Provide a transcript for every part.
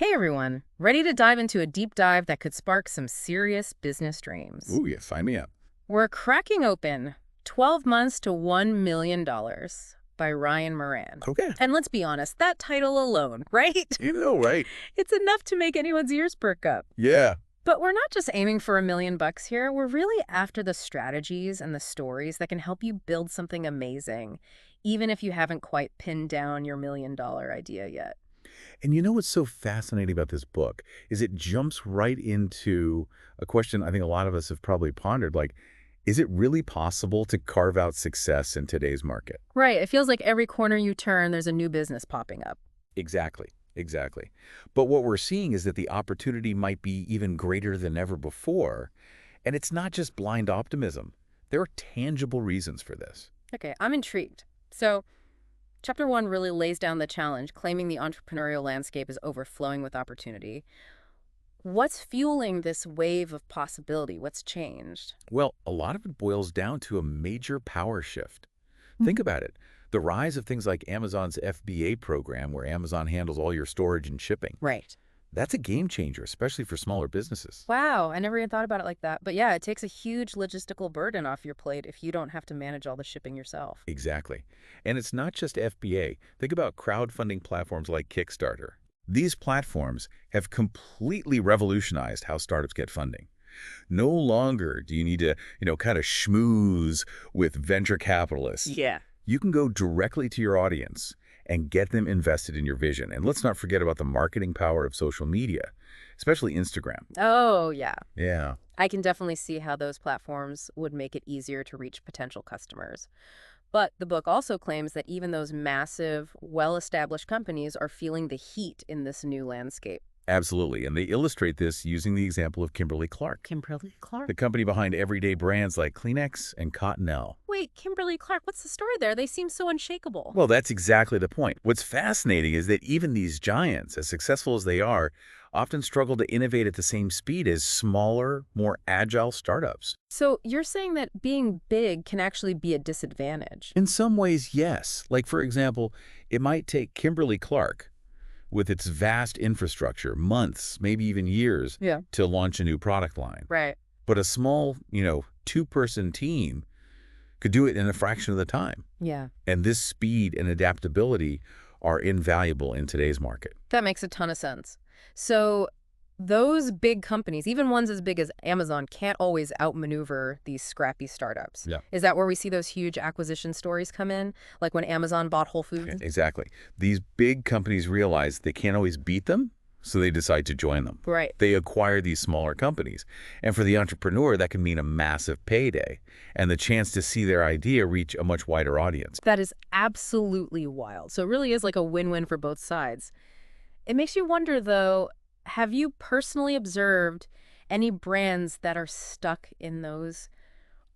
Hey everyone, ready to dive into a deep dive that could spark some serious business dreams. Ooh, yeah, sign me up. We're cracking open 12 Months to $1 Million by Ryan Moran. Okay. And let's be honest, that title alone, right? You know, right? It's enough to make anyone's ears perk up. Yeah, But we're not just aiming for $1 million here. We're really after the strategies and the stories that can help you build something amazing, even if you haven't quite pinned down your $1 million idea yet. and you know what's so fascinating about this book is it jumps right into a question I think a lot of us have probably pondered, like, is it really possible to carve out success in today's market? Right. It feels like every corner you turn, there's a new business popping up. Exactly, exactly. But what we're seeing is that the opportunity might be even greater than ever before, and it's not just blind optimism. There are tangible reasons for this. Okay, I'm intrigued. So, Chapter 1 really lays down the challenge, claiming the entrepreneurial landscape is overflowing with opportunity. What's fueling this wave of possibility? What's changed? Well, a lot of it boils down to a major power shift. Think about it. The rise of things like Amazon's FBA program, where Amazon handles all your storage and shipping, Right. that's a game changer, especially for smaller businesses. Wow, I never even thought about it like that. But yeah, it takes a huge logistical burden off your plate if you don't have to manage all the shipping yourself. Exactly. And it's not just FBA. Think about crowdfunding platforms like Kickstarter. These platforms have completely revolutionized how startups get funding. No longer do you need to, kind of schmooze with venture capitalists. Yeah. You can go directly to your audience and get them invested in your vision. And let's not forget about the marketing power of social media, especially Instagram. Oh, yeah. Yeah, I can definitely see how those platforms would make it easier to reach potential customers. But the book also claims that even those massive, well-established companies are feeling the heat in this new landscape. absolutely. And they illustrate this using the example of Kimberly-Clark, Kimberly Clark? the company behind everyday brands like Kleenex and Cottonelle. Wait, Kimberly Clark, what's the story there? They seem so unshakable. Well, that's exactly the point. What's fascinating is that even these giants, as successful as they are, often struggle to innovate at the same speed as smaller, more agile startups. So you're saying that being big can actually be a disadvantage? In some ways, yes. Like, for example, it might take Kimberly-Clark, with its vast infrastructure, months, maybe even years, Yeah. to launch a new product line. Right. But a small, two-person team could do it in a fraction of the time. Yeah. And this speed and adaptability are invaluable in today's market. That makes a ton of sense. So those big companies, even ones as big as Amazon, can't always outmaneuver these scrappy startups. Yeah. Is that where we see those huge acquisition stories come in? Like when Amazon bought Whole Foods? Exactly. These big companies realize they can't always beat them, so they decide to join them. Right. They acquire these smaller companies. And for the entrepreneur, that can mean a massive payday and the chance to see their idea reach a much wider audience. That is absolutely wild. So it really is like a win-win for both sides. It makes you wonder, though, have you personally observed any brands that are stuck in those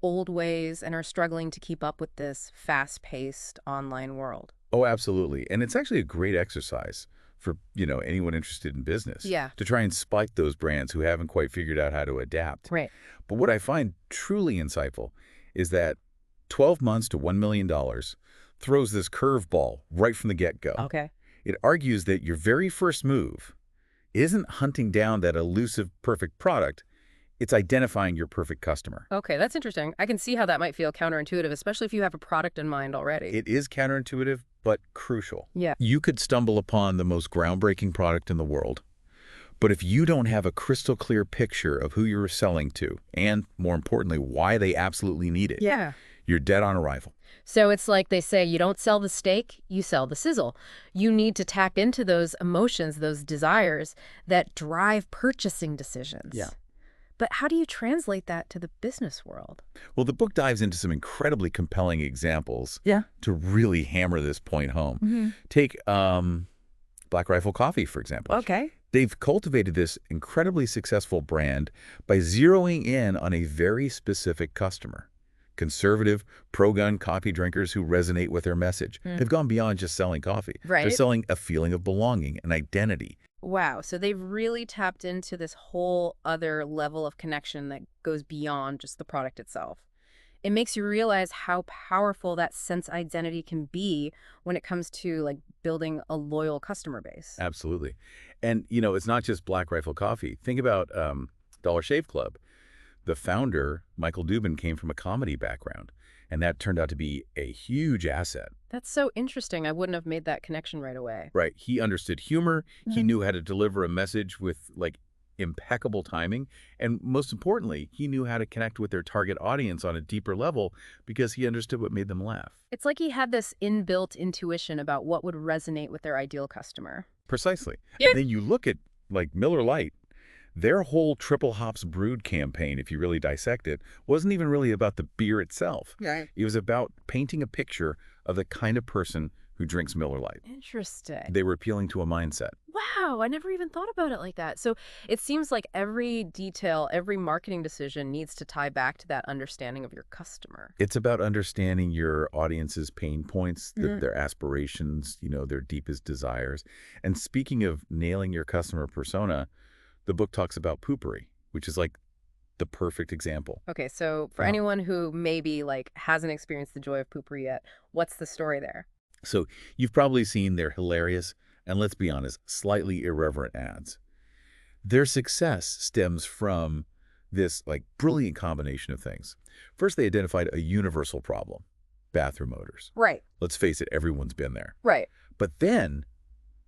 old ways and are struggling to keep up with this fast-paced online world? Oh, absolutely. And it's actually a great exercise for, anyone interested in business. Yeah. To try and spike those brands who haven't quite figured out how to adapt. Right. But what I find truly insightful is that 12 months to $1 million throws this curveball right from the get-go. Okay. It argues that your very first move isn't hunting down that elusive perfect product, it's identifying your perfect customer. Okay, that's interesting. I can see how that might feel counterintuitive, especially if you have a product in mind already. It is counterintuitive, but crucial. Yeah. You could stumble upon the most groundbreaking product in the world, but if you don't have a crystal clear picture of who you're selling to, and more importantly, why they absolutely need it, Yeah. you're dead on arrival. So it's like they say, you don't sell the steak, you sell the sizzle. You need to tap into those emotions, those desires that drive purchasing decisions. Yeah. But how do you translate that to the business world? Well, the book dives into some incredibly compelling examples Yeah. to really hammer this point home. Mm-hmm. Take Black Rifle Coffee, for example. Okay. They've cultivated this incredibly successful brand by zeroing in on a very specific customer. Conservative, pro-gun coffee drinkers who resonate with their message. They've gone beyond just selling coffee. Right. They're selling a feeling of belonging, an identity. Wow. So they've really tapped into this whole other level of connection that goes beyond just the product itself. It makes you realize how powerful that sense identity can be when it comes to like building a loyal customer base. Absolutely. And, it's not just Black Rifle Coffee. Think about Dollar Shave Club. The founder, Michael Dubin, came from a comedy background, and that turned out to be a huge asset. That's so interesting. I wouldn't have made that connection right away. Right. He understood humor. He knew how to deliver a message with, like, impeccable timing. And most importantly, he knew how to connect with their target audience on a deeper level because he understood what made them laugh. It's like he had this inbuilt intuition about what would resonate with their ideal customer. Precisely. Yeah. And then you look at, like, Miller Lite. Their whole Triple Hops Brewed campaign, if you really dissect it, wasn't even really about the beer itself. Right. It was about painting a picture of the kind of person who drinks Miller Lite. Interesting. They were appealing to a mindset. Wow, I never even thought about it like that. So it seems like every detail, every marketing decision needs to tie back to that understanding of your customer. It's about understanding your audience's pain points, their aspirations, their deepest desires. And speaking of nailing your customer persona, the book talks about poopery, which is like the perfect example. Okay, so for anyone who maybe hasn't experienced the joy of poopery yet, what's the story there? So you've probably seen their hilarious and, let's be honest, slightly irreverent ads. Their success stems from this brilliant combination of things. First, they identified a universal problem: bathroom odors. Right. Let's face it, everyone's been there. Right. But then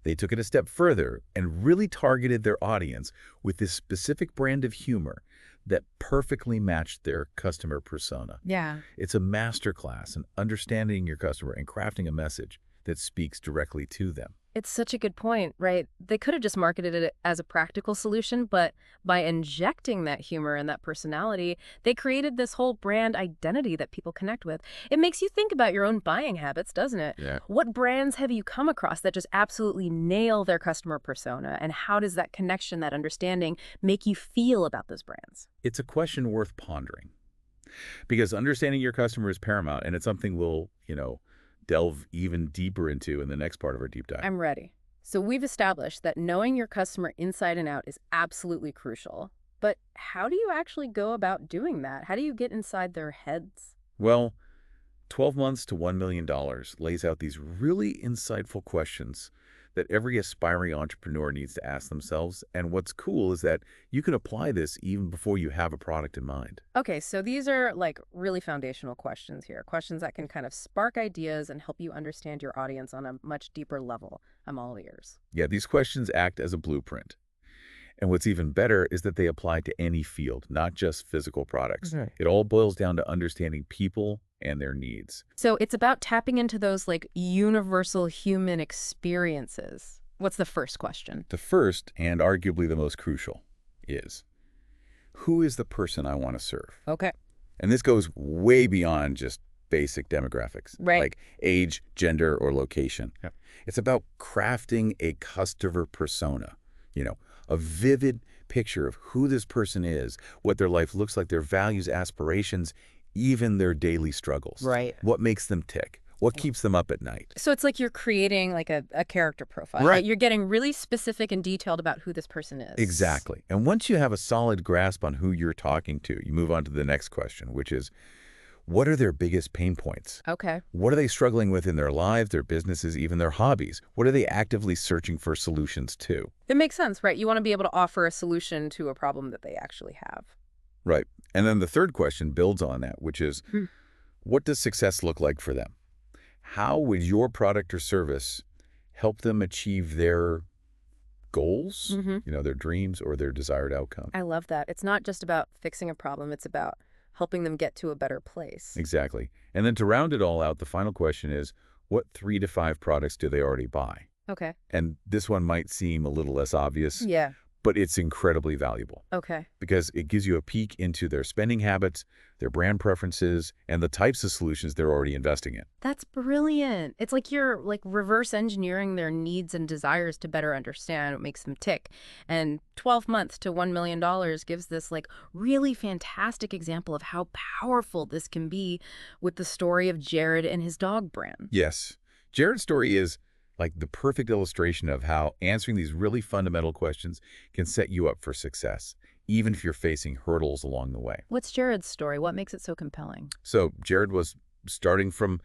they took it a step further and really targeted their audience with this specific brand of humor that perfectly matched their customer persona. Yeah. It's a masterclass in understanding your customer and crafting a message that speaks directly to them. It's such a good point, right? They could have just marketed it as a practical solution, but by injecting that humor and that personality, they created this whole brand identity that people connect with. It makes you think about your own buying habits, doesn't it? Yeah. What brands have you come across that just absolutely nail their customer persona? And how does that connection, that understanding, make you feel about those brands? It's a question worth pondering because understanding your customer is paramount, and it's something we'll, delve even deeper into in the next part of our deep dive. I'm ready. So we've established that knowing your customer inside and out is absolutely crucial. But how do you actually go about doing that? How do you get inside their heads? Well, 12 months to $1 million lays out these really insightful questions that every aspiring entrepreneur needs to ask themselves. And what's cool is that you can apply this even before you have a product in mind. Okay, so these are really foundational questions here, questions that can kind of spark ideas and help you understand your audience on a much deeper level. I'm all ears. Yeah, these questions act as a blueprint. And what's even better is that they apply to any field, not just physical products. Right. It all boils down to understanding people and their needs. So it's about tapping into those universal human experiences. What's the first question? The first, and arguably the most crucial, is who is the person I want to serve? Okay. And this goes way beyond just basic demographics, Right. like age, gender, or location. Yep. It's about crafting a customer persona, a vivid picture of who this person is, what their life looks like, their values, aspirations, even their daily struggles. Right. What makes them tick? What keeps them up at night? So it's like you're creating a character profile. Right. You're getting really specific and detailed about who this person is. Exactly. And once you have a solid grasp on who you're talking to, you move on to the next question, which is, what are their biggest pain points? Okay. What are they struggling with in their lives, their businesses, even their hobbies? What are they actively searching for solutions to? It makes sense, right? You want to be able to offer a solution to a problem that they actually have. Right. And then the third question builds on that, which is, what does success look like for them? How would your product or service help them achieve their goals, their dreams or their desired outcome? I love that. It's not just about fixing a problem. It's about helping them get to a better place. Exactly. And then to round it all out, the final question is, what 3 to 5 products do they already buy? Okay. And this one might seem a little less obvious, Yeah. but it's incredibly valuable Okay. because it gives you a peek into their spending habits, their brand preferences, and the types of solutions they're already investing in. That's brilliant. It's like you're reverse engineering their needs and desires to better understand what makes them tick. And 12 months to $1 million gives this really fantastic example of how powerful this can be with the story of Jared and his dog brand. Yes. Jared's story is the perfect illustration of how answering these really fundamental questions can set you up for success, even if you're facing hurdles along the way. What's Jared's story? What makes it so compelling? So Jared was starting from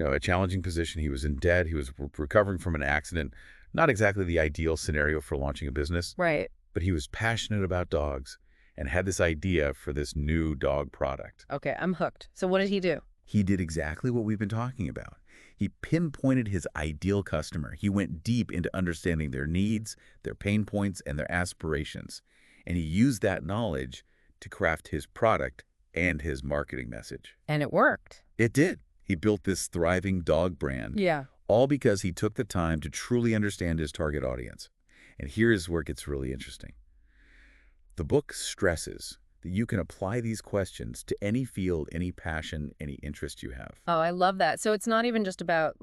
a challenging position. He was in debt. He was recovering from an accident, Not exactly the ideal scenario for launching a business, Right. but he was passionate about dogs and had this idea for this new dog product. Okay, I'm hooked. So what did he do? He did exactly what we've been talking about. He pinpointed his ideal customer. He went deep into understanding their needs, their pain points, and their aspirations. And he used that knowledge to craft his product and his marketing message. And it worked. It did. He built this thriving dog brand, Yeah. all because he took the time to truly understand his target audience. And here's where it gets really interesting. The book stresses that you can apply these questions to any field, any passion, any interest you have. Oh, I love that. So it's not even just about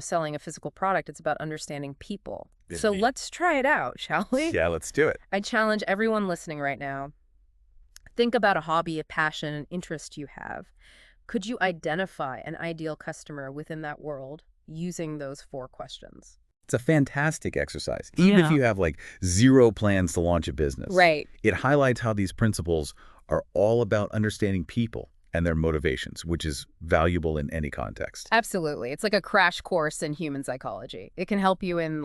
selling a physical product. It's about understanding people. So Indeed. let's try it out, shall we? Yeah, let's do it. I challenge everyone listening right now. Think about a hobby, a passion, an interest you have. Could you identify an ideal customer within that world using those 4 questions? It's a fantastic exercise, even if Yeah. you have like zero plans to launch a business. Right. It highlights how these principles are all about understanding people and their motivations, which is valuable in any context. Absolutely. It's like a crash course in human psychology. It can help you in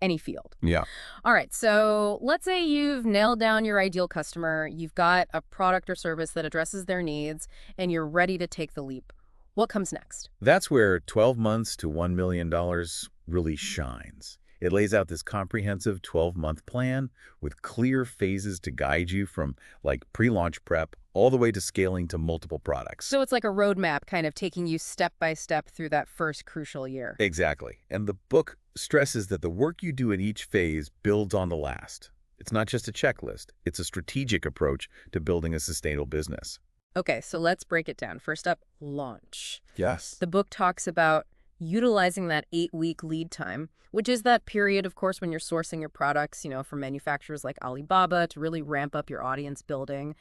any field. Yeah. All right. So let's say you've nailed down your ideal customer. You've got a product or service that addresses their needs, and you're ready to take the leap. What comes next? That's where 12 months to $1 million really shines. It lays out this comprehensive 12-month plan with clear phases to guide you from like pre-launch prep all the way to scaling to multiple products. So it's like a roadmap kind of taking you step by step through that first crucial year. Exactly. And the book stresses that the work you do in each phase builds on the last. It's not just a checklist. It's a strategic approach to building a sustainable business. Okay, so let's break it down. First up, launch. Yes. The book talks about utilizing that 8-week lead time, which is that period, of course, when you're sourcing your products, from manufacturers like Alibaba to really ramp up your audience building.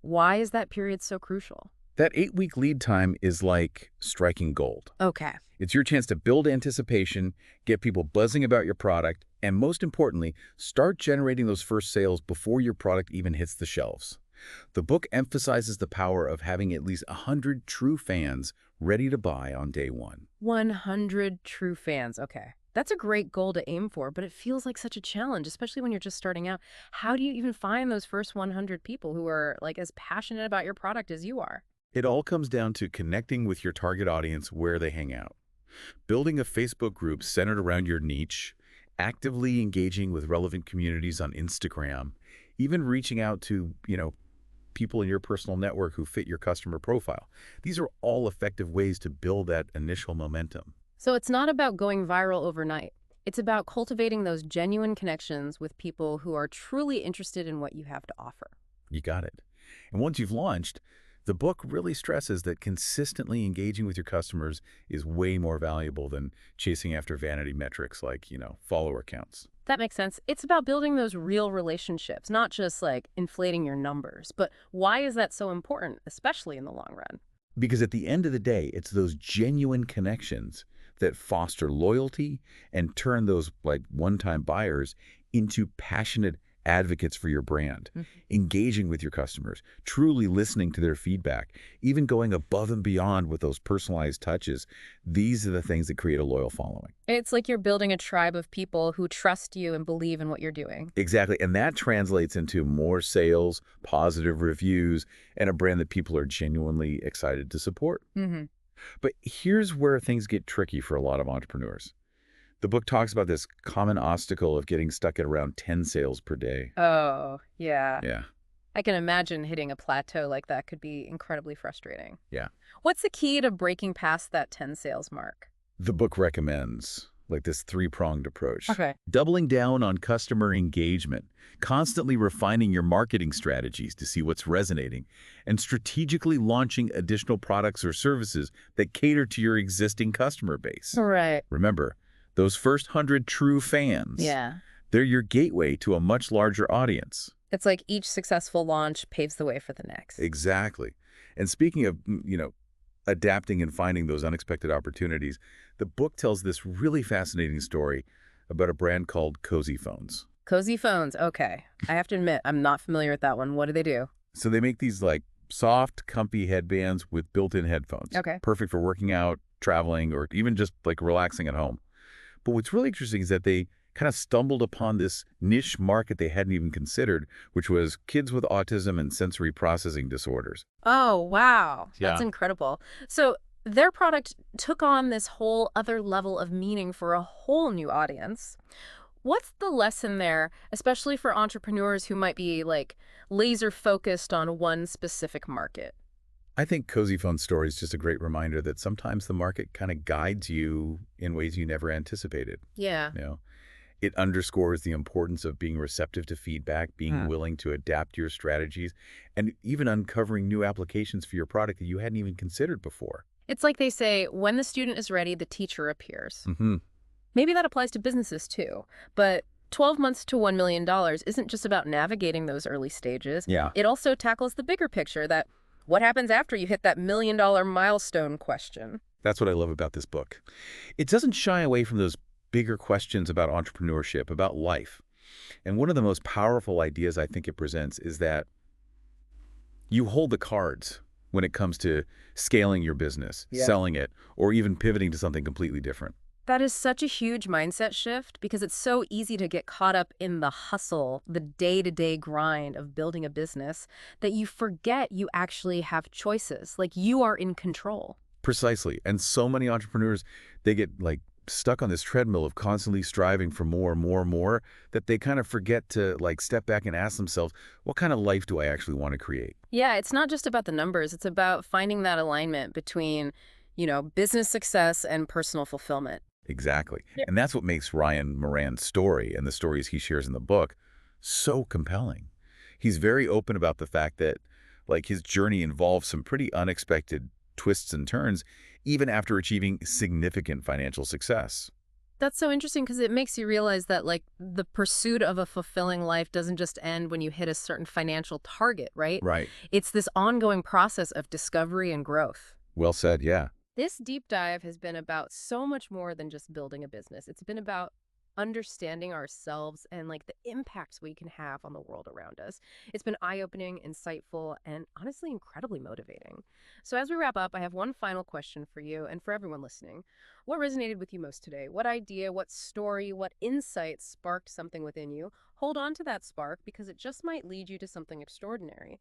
Why is that period so crucial? That 8-week lead time is like striking gold. Okay. It's your chance to build anticipation, get people buzzing about your product, and most importantly, start generating those first sales before your product even hits the shelves. The book emphasizes the power of having at least 100 true fans ready to buy on day one. 100 true fans. Okay. That's a great goal to aim for, but it feels like such a challenge, especially when you're just starting out. How do you even find those first 100 people who are as passionate about your product as you are? It all comes down to connecting with your target audience where they hang out. Building a Facebook group centered around your niche, actively engaging with relevant communities on Instagram, even reaching out to, people in your personal network who fit your customer profile. These are all effective ways to build that initial momentum. So it's not about going viral overnight. It's about cultivating those genuine connections with people who are truly interested in what you have to offer. You got it. And once you've launched, the book really stresses that consistently engaging with your customers is way more valuable than chasing after vanity metrics like, follower counts. That makes sense. It's about building those real relationships, not just inflating your numbers. But why is that so important, especially in the long run? Because at the end of the day, it's those genuine connections that foster loyalty and turn those one-time buyers into passionate advocates for your brand, engaging with your customers, truly listening to their feedback, even going above and beyond with those personalized touches. These are the things that create a loyal following. It's like you're building a tribe of people who trust you and believe in what you're doing. Exactly. And that translates into more sales, positive reviews, and a brand that people are genuinely excited to support. Mm-hmm. But here's where things get tricky for a lot of entrepreneurs. The book talks about this common obstacle of getting stuck at around 10 sales per day. Oh, yeah. Yeah. I can imagine hitting a plateau like that could be incredibly frustrating. Yeah. What's the key to breaking past that 10 sales mark? The book recommends this 3-pronged approach. Okay. Doubling down on customer engagement, constantly refining your marketing strategies to see what's resonating, and strategically launching additional products or services that cater to your existing customer base. Right. Remember, those first 100 true fans, Yeah. they're your gateway to a much larger audience. It's like each successful launch paves the way for the next. Exactly. And speaking of, adapting and finding those unexpected opportunities, the book tells this really fascinating story about a brand called Cozy Phones. Cozy phones. Okay. I have to admit, I'm not familiar with that one. What do they do? So they make these soft, comfy headbands with built-in headphones. Okay. Perfect for working out, traveling, or even just relaxing at home. But what's really interesting is that they kind of stumbled upon this niche market they hadn't even considered, which was kids with autism and sensory processing disorders. Oh, wow. That's Yeah. incredible. So their product took on this whole other level of meaning for a whole new audience. What's the lesson there, especially for entrepreneurs who might be like laser focused on one specific market? I think Cozy Phone Story is just a great reminder that sometimes the market kind of guides you in ways you never anticipated. Yeah. You know, it underscores the importance of being receptive to feedback, being Hmm. willing to adapt your strategies, and even uncovering new applications for your product that you hadn't even considered before. It's like they say, when the student is ready, the teacher appears. Hmm. Maybe that applies to businesses too. But 12 months to $1 million isn't just about navigating those early stages. Yeah. It also tackles the bigger picture that what happens after you hit that $1 million milestone question. That's what I love about this book. It doesn't shy away from those bigger questions about entrepreneurship, about life. And one of the most powerful ideas I think it presents is that you hold the cards when it comes to scaling your business, Yeah. selling it, or even pivoting to something completely different. That is such a huge mindset shift because it's so easy to get caught up in the hustle, the day-to-day grind of building a business that you forget you actually have choices, like you are in control. Precisely. And so many entrepreneurs, they get stuck on this treadmill of constantly striving for more, more, more, that they kind of forget to step back and ask themselves, what kind of life do I actually want to create? Yeah, it's not just about the numbers. It's about finding that alignment between, business success and personal fulfillment. Exactly. Yeah. And that's what makes Ryan Moran's story and the stories he shares in the book so compelling. He's very open about the fact that his journey involves some pretty unexpected twists and turns, even after achieving significant financial success. That's so interesting because it makes you realize that, like, the pursuit of a fulfilling life doesn't just end when you hit a certain financial target, right? Right. It's this ongoing process of discovery and growth. Well said, yeah. This This deep dive has been about so much more than just building a business. It's been about understanding ourselves and like the impacts we can have on the world around us. It's been eye-opening, insightful, and honestly incredibly motivating. So as we wrap up, I have one final question for you and for everyone listening. What resonated with you most today? What idea, what story, what insight sparked something within you? Hold on to that spark because it just might lead you to something extraordinary.